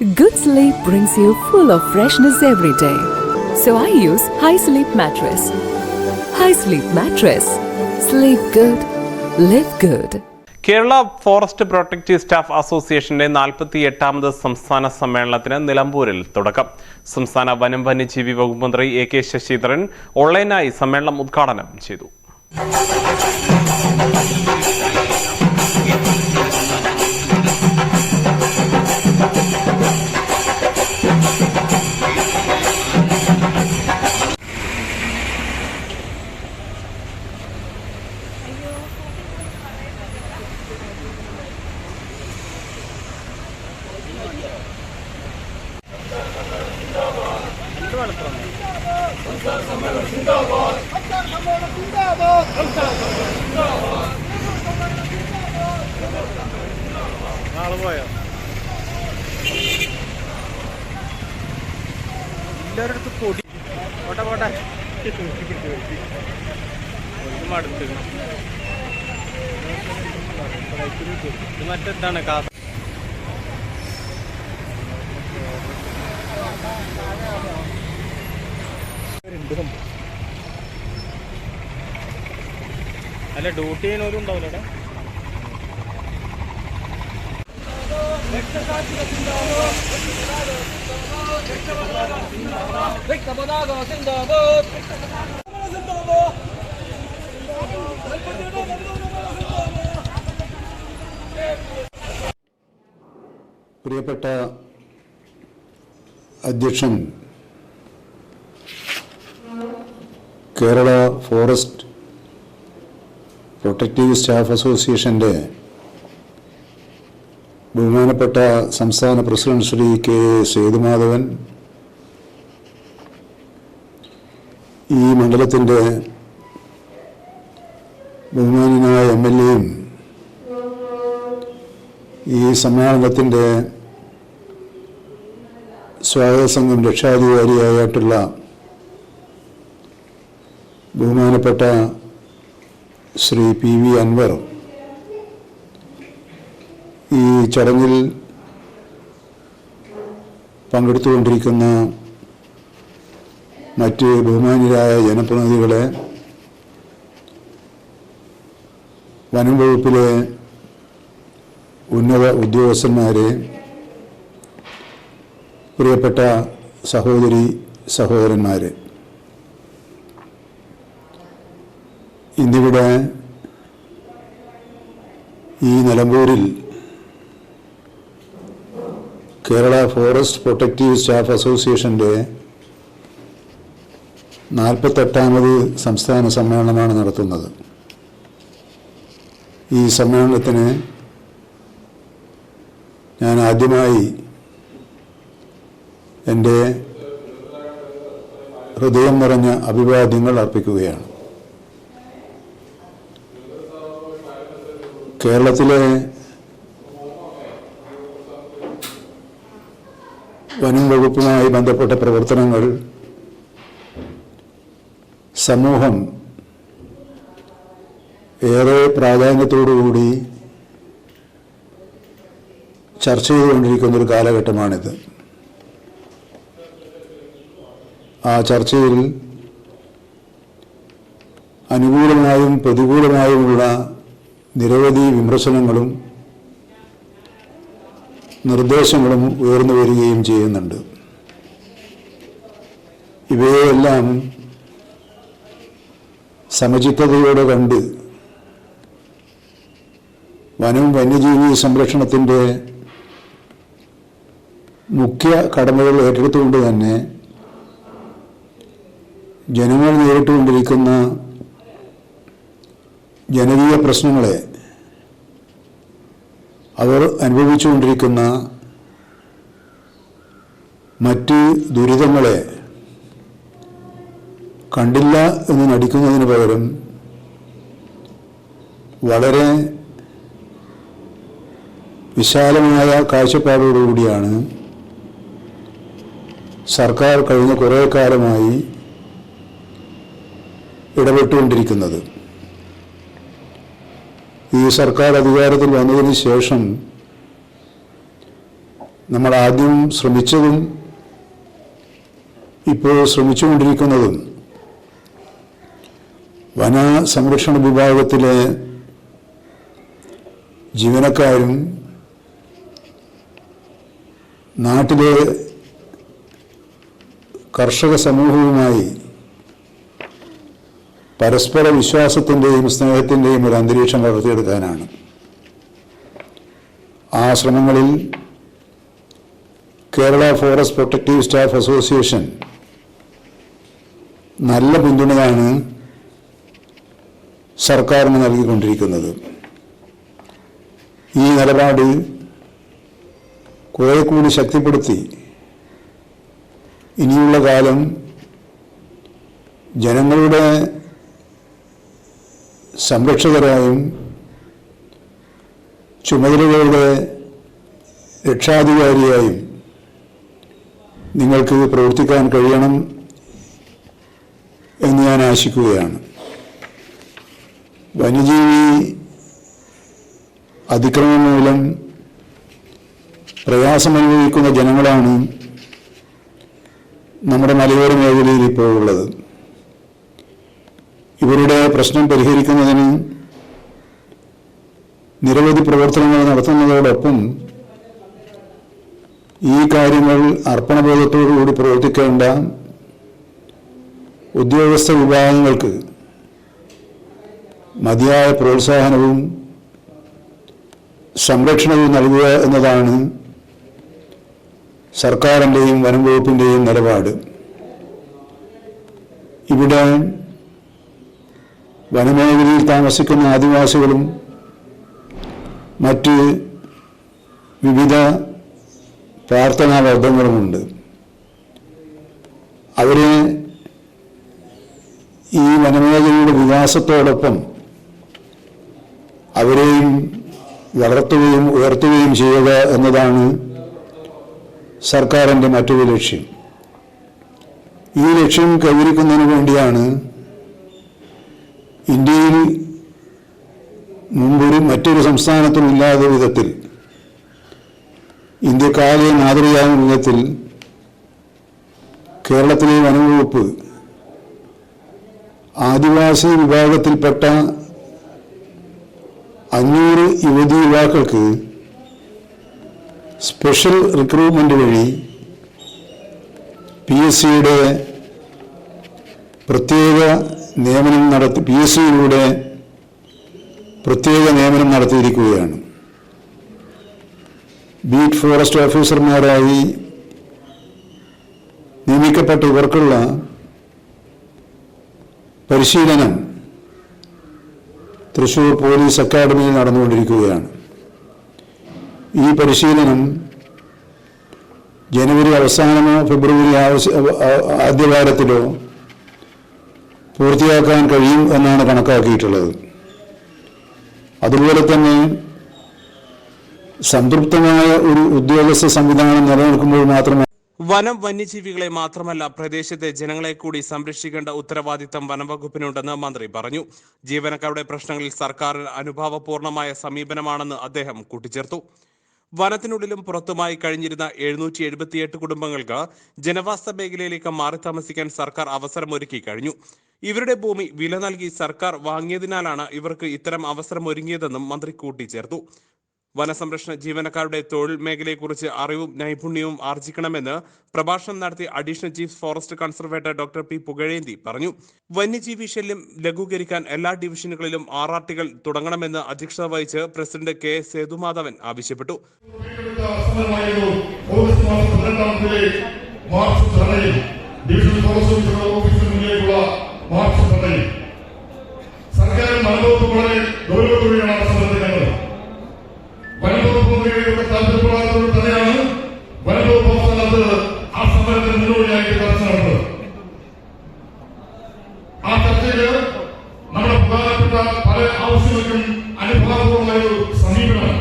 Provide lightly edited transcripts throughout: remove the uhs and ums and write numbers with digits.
Good sleep brings you full of freshness every day. So I use High Sleep Mattress. High Sleep Mattress. Sleep good. Live good. Kerala forest protective staff അസോസിയേഷന്റെ 48ാമത് സംസ്ഥാന സമ്മേളനത്തിന് നിലമ്പൂരിൽ തുടക്കം. സംസ്ഥാന വനം വന്യജീവി വകുപ്പ് മന്ത്രി A.K. ശശീന്ദ്രൻ ഓൺലൈനായി സമ്മേളനം ഉദ്ഘാടനം ചെയ്തു. മറ്റെന്താണ് കാ അല്ല ഡ്യൂട്ടി ചെയ്യുന്നവരും ഉണ്ടാവില്ല. പ്രിയപ്പെട്ട അധ്യക്ഷൻ, കേരള ഫോറസ്റ്റ് പ്രൊട്ടക്റ്റീവ് സ്റ്റാഫ് അസോസിയേഷൻ്റെ ബഹുമാനപ്പെട്ട സംസ്ഥാന പ്രസിഡന്റ് ശ്രീ K. സേതുമാധവൻ, ഈ മണ്ഡലത്തിൻ്റെ ബഹുമാനനായ MLA-യും ഈ സമ്മേളനത്തിൻ്റെ സ്വാഗത സംഘം രക്ഷാധികാരിയായിട്ടുള്ള ബഹുമാനപ്പെട്ട ശ്രീ P.V. അൻവർ, ഈ ചടങ്ങിൽ പങ്കെടുത്തുകൊണ്ടിരിക്കുന്ന മറ്റ് ബഹുമാന്യരായ ജനപ്രതിനിധികളെ, വനം വകുപ്പിലെ ഉന്നത ഉദ്യോഗസ്ഥന്മാരെ, പ്രിയപ്പെട്ട സഹോദരി സഹോദരന്മാരെ, ഇന്നിവിടെ ഈ നിലമ്പൂരിൽ കേരള ഫോറസ്റ്റ് പ്രൊട്ടക്റ്റീവ് സ്റ്റാഫ് അസോസിയേഷൻ്റെ 48ാമത് സംസ്ഥാന സമ്മേളനമാണ് നടത്തുന്നത്. ഈ സമ്മേളനത്തിന് ഞാൻ ആദ്യമായി എൻ്റെ ഹൃദയം നിറഞ്ഞ അഭിവാദ്യങ്ങൾ അർപ്പിക്കുകയാണ്. കേരളത്തിലെ വനം വകുപ്പുമായി ബന്ധപ്പെട്ട പ്രവർത്തനങ്ങൾ സമൂഹം ഏറെ പ്രാധാന്യത്തോടുകൂടി ചർച്ച ചെയ്തുകൊണ്ടിരിക്കുന്നൊരു കാലഘട്ടമാണിത്. ആ ചർച്ചയിൽ അനുകൂലമായും പ്രതികൂലമായുമുള്ള നിരവധി വിമർശനങ്ങളും നിർദ്ദേശങ്ങളും ഉയർന്നു വരികയും ചെയ്യുന്നുണ്ട്. ഇവയെല്ലാം സമചിത്തതയോടെ കണ്ട് വനം വന്യജീവി സംരക്ഷണത്തിൻ്റെ മുഖ്യ കടമകൾ ഏറ്റെടുത്തുകൊണ്ട് തന്നെ ജനങ്ങൾ നേരിട്ടുകൊണ്ടിരിക്കുന്ന ജനകീയ പ്രശ്നങ്ങളെ, അവർ അനുഭവിച്ചുകൊണ്ടിരിക്കുന്ന മറ്റ് ദുരിതങ്ങളെ കണ്ടില്ല എന്ന് നടിക്കുന്നതിന് പകരം വളരെ വിശാലമായ കാഴ്ചപ്പാടോടുകൂടിയാണ് സർക്കാർ കഴിഞ്ഞ കുറേ കാലമായി ഇടപെട്ടുകൊണ്ടിരിക്കുന്നത്. ഈ സർക്കാർ അധികാരത്തിൽ വന്നതിന് ശേഷം നമ്മൾ ആദ്യം ശ്രമിച്ചതും ഇപ്പോൾ ശ്രമിച്ചുകൊണ്ടിരിക്കുന്നതും വന സംരക്ഷണ വിഭാഗത്തിലെ ജീവനക്കാരും നാട്ടിലെ കർഷക സമൂഹവുമായി പരസ്പര വിശ്വാസത്തിൻ്റെയും സ്നേഹത്തിൻ്റെയും ഒരു അന്തരീക്ഷം വളർത്തിയെടുക്കാനാണ്. ആ ശ്രമങ്ങളിൽ Kerala forest protective staff association നല്ല പിന്തുണയാണ് സർക്കാരിന് നൽകിക്കൊണ്ടിരിക്കുന്നത്. ഈ നിലപാട് കുറെ കൂടി ശക്തിപ്പെടുത്തി ഇനിയുള്ള കാലം ജനങ്ങളുടെ സംരക്ഷകരായും ചുമതലകളുടെ രക്ഷാധികാരിയായും നിങ്ങൾക്ക് പ്രവർത്തിക്കാൻ കഴിയണം എന്ന് ഞാൻ ആശിക്കുകയാണ്. വന്യജീവി അതിക്രമം മൂലം പ്രയാസമനുഭവിക്കുന്ന ജനങ്ങളാണ് നമ്മുടെ മലയോര മേഖലയിൽ ഇപ്പോൾ ഉള്ളത്. ഇവരുടെ പ്രശ്നം പരിഹരിക്കുന്നതിന് നിരവധി പ്രവർത്തനങ്ങൾ നടത്തുന്നതോടൊപ്പം ഈ കാര്യങ്ങൾ അർപ്പണബോധത്തോടുകൂടി പ്രവർത്തിക്കേണ്ട ഉദ്യോഗസ്ഥ വിഭാഗങ്ങൾക്ക് മതിയായ പ്രോത്സാഹനവും സംരക്ഷണവും നൽകുക എന്നതാണ് സർക്കാരിൻ്റെയും വനം വകുപ്പിൻ്റെയും നിലപാട്. ഇവിടെ വനമേഖലയിൽ താമസിക്കുന്ന ആദിവാസികളും മറ്റ് വിവിധ പ്രാർത്ഥനാ വർഗ്ഗങ്ങളുമുണ്ട്. അവരെ ഈ വനമേഖലയുടെ വികാസത്തോടൊപ്പം അവരെയും വളർത്തുകയും ഉയർത്തുകയും ചെയ്യുക എന്നതാണ് സർക്കാരിൻ്റെ മറ്റൊരു ലക്ഷ്യം. ഈ ലക്ഷ്യം കൈവരിക്കുന്നതിന് വേണ്ടിയാണ് ഇന്ത്യയിൽ മുമ്പൊരു മറ്റൊരു സംസ്ഥാനത്തും ഇല്ലാത്ത വിധത്തിൽ ഇന്ത്യക്കാരെ മാതൃകയാകുന്ന വിധത്തിൽ കേരളത്തിലെ വനംവകുപ്പ് ആദിവാസി വിഭാഗത്തിൽപ്പെട്ട 500 യുവതി യുവാക്കൾക്ക് സ്പെഷ്യൽ റിക്രൂട്ട്മെന്റ് വഴി PSCയുടെ പ്രത്യേക നിയമനം PSCയിലൂടെ പ്രത്യേക നിയമനം നടത്തിയിരിക്കുകയാണ്. ബീറ്റ് ഫോറസ്റ്റ് ഓഫീസർമാരായി നിയമിക്കപ്പെട്ട ഇവർക്കുള്ള പരിശീലനം തൃശ്ശൂർ പോലീസ് അക്കാഡമിയിൽ നടന്നുകൊണ്ടിരിക്കുകയാണ്. ഈ പരിശീലനം ജനുവരി അവസാനമോ ഫെബ്രുവരി ആദ്യവാരത്തിലോ പൂർത്തിയാക്കാൻ കഴിയും എന്നാണ് കണക്കാക്കിയിട്ടുള്ളത്. അതുപോലെ തന്നെ സംതൃപ്തമായ ഒരു ഉദ്യോഗസ്ഥ സംവിധാനം നിലനിൽക്കുമ്പോൾ മാത്രമേ വനം വന്യജീവികളെ മാത്രമല്ല പ്രദേശത്തെ ജനങ്ങളെ കൂടി സംരക്ഷിക്കേണ്ട ഉത്തരവാദിത്തം വനംവകുപ്പിനുണ്ടെന്ന് മന്ത്രി പറഞ്ഞു. ജീവനക്കാരുടെ പ്രശ്നങ്ങളിൽ സർക്കാർ അനുഭാവപൂർണമായ സമീപനമാണെന്ന് അദ്ദേഹം കൂട്ടിച്ചേർത്തു. വനത്തിനുള്ളിലും പുറത്തുമായി കഴിഞ്ഞിരുന്ന 778 കുടുംബങ്ങൾക്ക് ജനവാസ മേഖലയിലേക്ക് മാറി താമസിക്കാൻ സർക്കാർ അവസരമൊരുക്കി കഴിഞ്ഞു. ഇവരുടെ ഭൂമി വില നൽകി സർക്കാർ വാങ്ങിയതിനാലാണ് ഇവർക്ക് ഇത്തരം അവസരം ഒരുങ്ങിയതെന്നും മന്ത്രി കൂട്ടിച്ചേർത്തു. വനസംരക്ഷണ ജീവനക്കാരുടെ തൊഴിൽ മേഖലയെക്കുറിച്ച് അറിവും നൈപുണ്യവും ആർജിക്കണമെന്ന് പ്രഭാഷണം നടത്തി additional chief forest conservator doctor P Pugazhendhi പറഞ്ഞു. വന്യജീവി ശല്യം ലഘൂകരിക്കാൻ എല്ലാ ഡിവിഷനുകളിലും RRTകൾ തുടങ്ങണമെന്ന് അധ്യക്ഷത വഹിച്ച് പ്രസിഡന്റ് കെ സേതുമാധവൻ ആവശ്യപ്പെട്ടു. വനംവകുപ്പ് താല്പര്യപ്രകാരത്തോട് തന്നെയാണ് വനംവകുപ്പ് സംസ്ഥാനത്ത് ആ സമരത്തിന് മുന്നോടിയായിട്ട് ചർച്ച നടന്നത്. ആ ചർച്ചയില് നമ്മുടെ പ്രധാനപ്പെട്ട പല ആവശ്യങ്ങൾക്കും അനുഭാവപൂർവമായ ഒരു സമീപനം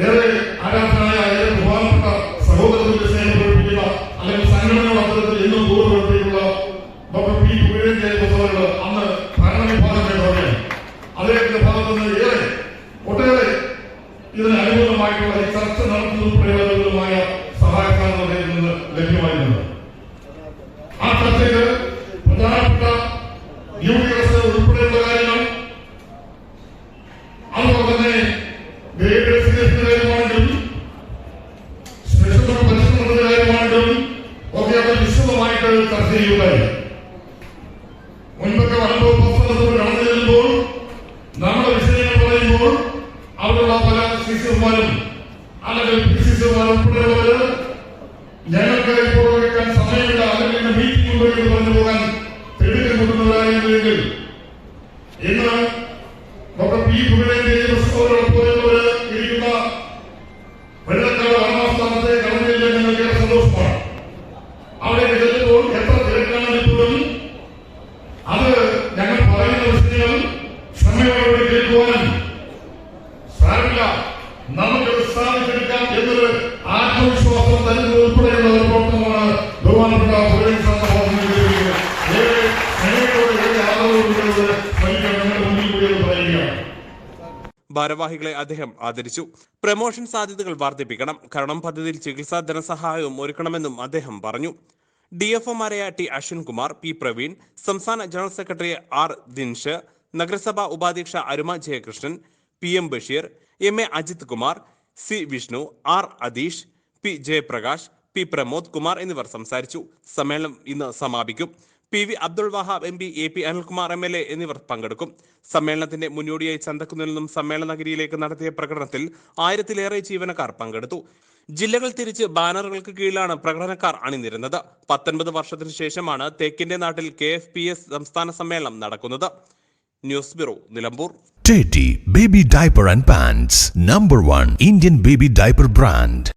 ഏറെ ആരാധനായ ഏറെ പ്രധാനപ്പെട്ട സഹോദരത്തിന്റെ സ്നേഹം പ്രകടിപ്പിക്കുന്ന അല്ലെങ്കിൽ സംഘടനയുടെ അത്തരത്തിൽ എന്നും ദൂരം പ്രകടിപ്പിക്കുന്ന ഡോക്ടർ പി പുകഴേന്തി അന്ന് ഭരണവിഭാഗത്തിന്റെ അദ്ദേഹത്തിന്റെ ഭാഗത്ത് വാർത്തയിൽ നിന്ന് ലഭ്യമായിരുന്നത്. ആ ചർച്ചയിൽ പ്രധാനപ്പെട്ട ഡ്യൂട്ടി വ്യവസ്ഥ ഉൾപ്പെടെയുള്ള കാര്യങ്ങൾ, അതുപോലെ തന്നെ കാര്യമാണെങ്കിലും സ്പെഷ്യൽ പരിശ്രമത്തിന്റെ കാര്യമാണെങ്കിലും ഒക്കെ അത് വിശദമായിട്ട് ചർച്ച ചെയ്യുകയായി. മുൻപൊക്കെ അനുഭവ കടന്നു ചെല്ലുമ്പോൾ നമ്മുടെ വിഷയങ്ങൾ പറയുമ്പോൾ അവിടെയുള്ള പല സിസിമാരും അല്ലെങ്കിൽ പിസിമാരും ഉൾപ്പെടെയുള്ളവര് ഞങ്ങൾക്ക് ഇപ്പോൾ വെക്കാൻ സമയമില്ല, അല്ലെങ്കിൽ മീറ്റിംഗ് എന്ന് പറഞ്ഞു പോകാൻ തെളിവ് കൊണ്ടുവരാമെങ്കിൽ ഇന്ന് ഡോക്ടർ പി പോലെയുള്ളവര് ഇരിക്കുന്ന വെള്ളക്കാട് ഒന്നാം കടന്നില്ല ഞങ്ങൾക്ക് സന്തോഷമാണ്. അവിടേക്ക് ചെല്ലുമ്പോൾ എത്ര തിരക്കാണെങ്കിൽ പോലും അത് ഞങ്ങൾ പറയുന്ന വിഷയങ്ങൾ സമയത്തോടെ കേൾക്കുവാനും സാരമില്ല, നമുക്കത് സാധിച്ചെടുക്കാം എന്നൊരു ആത്മവിശ്വാസം തരുന്നത് ഉൾപ്പെടെയുള്ള ഒരു പ്രവർത്തനമാണ് ബഹുമാനപ്പെട്ട ഭാരവാഹികളെ അദ്ദേഹം ആദരിച്ചു. പ്രമോഷൻ സാധ്യതകൾ വർദ്ധിപ്പിക്കണം, കാരണം പദ്ധതിയിൽ ചികിത്സാ ധനസഹായവും ഒരുക്കണമെന്നും അദ്ദേഹം പറഞ്ഞു. DFOമാരായ ടി അശ്വിൻകുമാർ, പി പ്രവീൺ, സംസ്ഥാന ജനറൽ സെക്രട്ടറി ആർ ദിൻഷ്, നഗരസഭാ ഉപാധ്യക്ഷ അരുമ Jayakrishnan, PM Basheer, MA Ajith Kumar, C Vishnu, R അദീഷ്, P Jayaprakash, P Pramod Kumar എന്നിവർ സംസാരിച്ചു. സമ്മേളനം ഇന്ന് സമാപിക്കും. PV Abdul Wahab MP, AP Anilkumar MLA എന്നിവർ പങ്കെടുക്കും. സമ്മേളനത്തിന്റെ മുന്നോടിയായി ചന്തക്കുന്നിൽ നിന്നും സമ്മേളന നഗരിയിലേക്ക് നടത്തിയ പ്രകടനത്തിൽ 1000-ലേറെ ജീവനക്കാർ പങ്കെടുത്തു. ജില്ലകൾ തിരിച്ച് ബാനറുകൾക്ക് കീഴിലാണ് പ്രകടനക്കാർ അണിനിരുന്നത്. 19 വർഷത്തിനു ശേഷമാണ് തേക്കിന്റെ നാട്ടിൽ KFPS സംസ്ഥാന സമ്മേളനം നടക്കുന്നത്. News bureau, Nilambur. Teddy Baby Diaper and Pants, #1 Indian baby diaper brand.